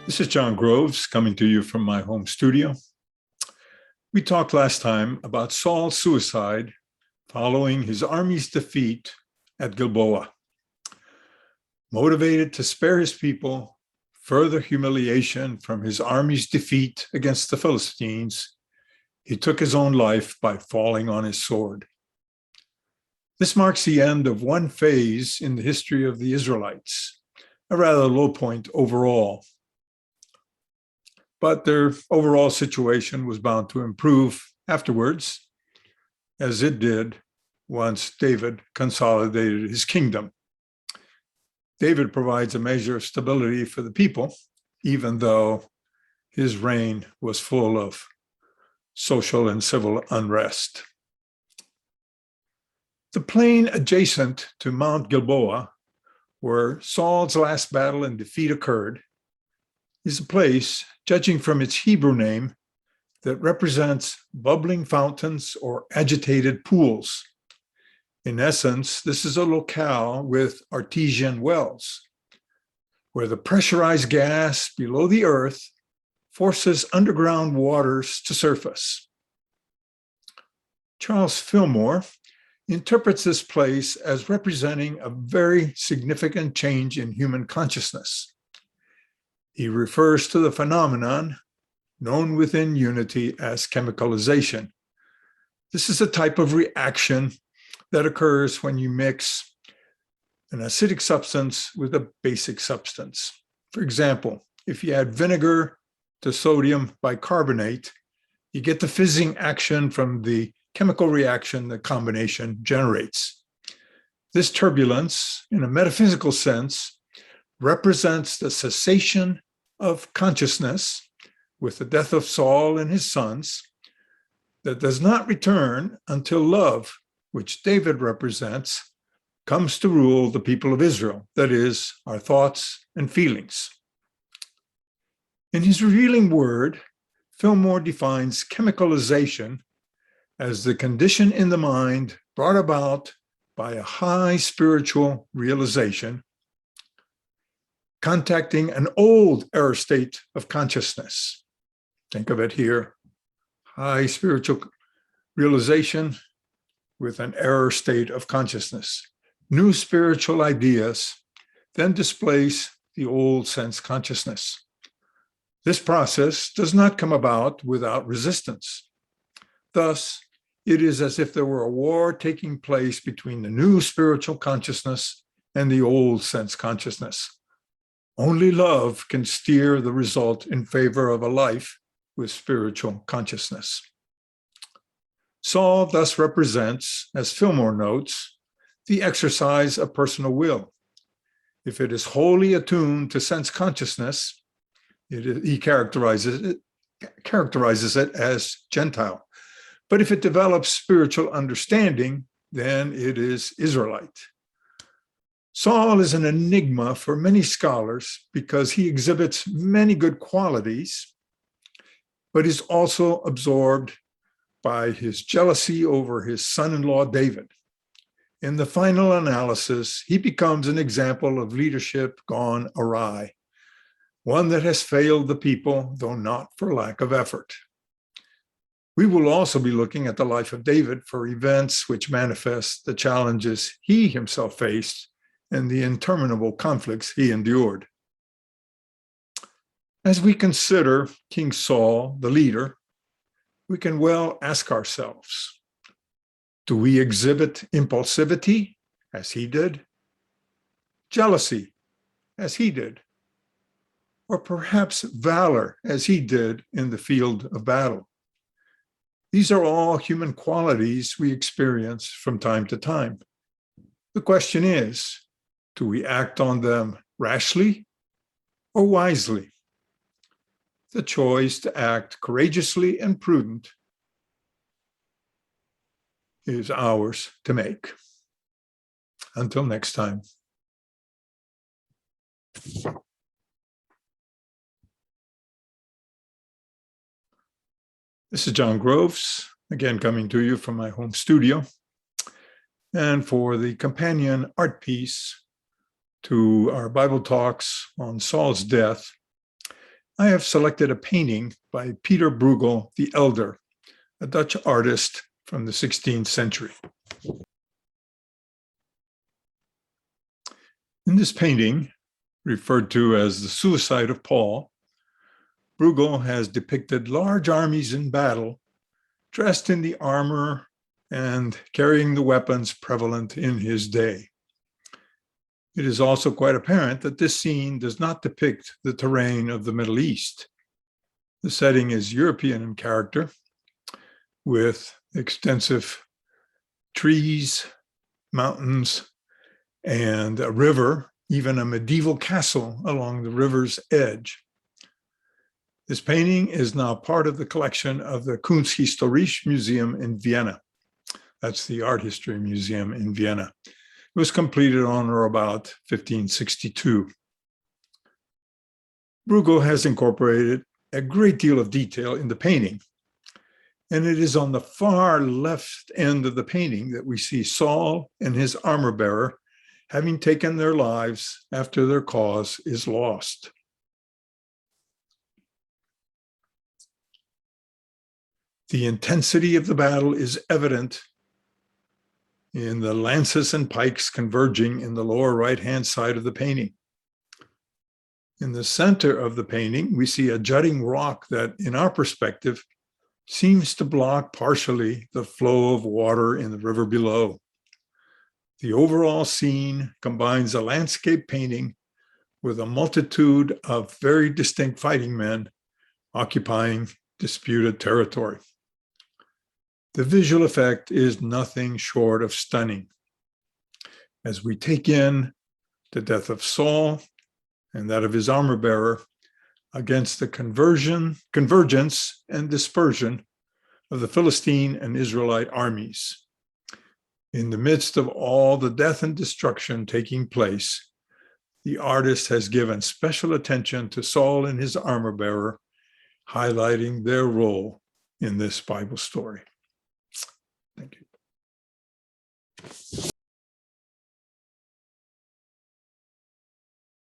This is John Groves coming to you from my home studio. We talked last time about Saul's suicide following his army's defeat at Gilboa. Motivated to spare his people further humiliation from his army's defeat against the Philistines, he took his own life by falling on his sword. This marks the end of one phase in the history of the Israelites, a rather low point overall. But their overall situation was bound to improve afterwards, as it did once David consolidated his kingdom. David provides a measure of stability for the people, even though his reign was full of social and civil unrest. The plain adjacent to Mount Gilboa, where Saul's last battle and defeat occurred, is a place, judging from its Hebrew name, that represents bubbling fountains or agitated pools. In essence, this is a locale with artesian wells, where the pressurized gas below the earth forces underground waters to surface. Charles Fillmore interprets this place as representing a very significant change in human consciousness. He refers to the phenomenon known within Unity as chemicalization. This is a type of reaction that occurs when you mix an acidic substance with a basic substance. For example, if you add vinegar to sodium bicarbonate, you get the fizzing action from the chemical reaction the combination generates. This turbulence, in a metaphysical sense, represents the cessation of consciousness with the death of Saul and his sons that does not return until love, which David represents, comes to rule the people of Israel, that is, our thoughts and feelings. In his revealing word, Fillmore defines chemicalization as the condition in the mind brought about by a high spiritual realization contacting an old error state of consciousness. Think of it here, high spiritual realization with an error state of consciousness. New spiritual ideas then displace the old sense consciousness. This process does not come about without resistance. Thus, it is as if there were a war taking place between the new spiritual consciousness and the old sense consciousness. Only love can steer the result in favor of a life with spiritual consciousness. Saul thus represents, as Fillmore notes, the exercise of personal will. If it is wholly attuned to sense consciousness, he characterizes it as Gentile. But if it develops spiritual understanding, then it is Israelite. Saul is an enigma for many scholars because he exhibits many good qualities, but is also absorbed by his jealousy over his son-in-law David. In the final analysis, he becomes an example of leadership gone awry, one that has failed the people, though not for lack of effort. We will also be looking at the life of David for events which manifest the challenges he himself faced and the interminable conflicts he endured. As we consider King Saul, the leader, we can well ask ourselves, do we exhibit impulsivity as he did? Jealousy as he did? Or perhaps valor as he did in the field of battle? These are all human qualities we experience from time to time. The question is, do we act on them rashly or wisely? The choice to act courageously and prudent is ours to make. Until next time. This is John Groves, again coming to you from my home studio. And for the companion art piece to our Bible talks on Saul's death, I have selected a painting by Peter Bruegel the Elder, a Dutch artist from the 16th century. In this painting, referred to as the Suicide of Paul, Bruegel has depicted large armies in battle, dressed in the armor and carrying the weapons prevalent in his day. It is also quite apparent that this scene does not depict the terrain of the Middle East. The setting is European in character, with extensive trees, mountains, and a river, even a medieval castle along the river's edge. This painting is now part of the collection of the Kunsthistorische Museum in Vienna. That's the art history museum in Vienna. It was completed on or about 1562. Bruegel has incorporated a great deal of detail in the painting, and it is on the far left end of the painting that we see Saul and his armor bearer having taken their lives after their cause is lost. The intensity of the battle is evident in the lances and pikes converging in the lower right-hand side of the painting. In the center of the painting, we see a jutting rock that, in our perspective, seems to block partially the flow of water in the river below. The overall scene combines a landscape painting with a multitude of very distinct fighting men occupying disputed territory. The visual effect is nothing short of stunning. As we take in the death of Saul and that of his armor bearer against the convergence and dispersion of the Philistine and Israelite armies. In the midst of all the death and destruction taking place, the artist has given special attention to Saul and his armor bearer, highlighting their role in this Bible story. Thank you.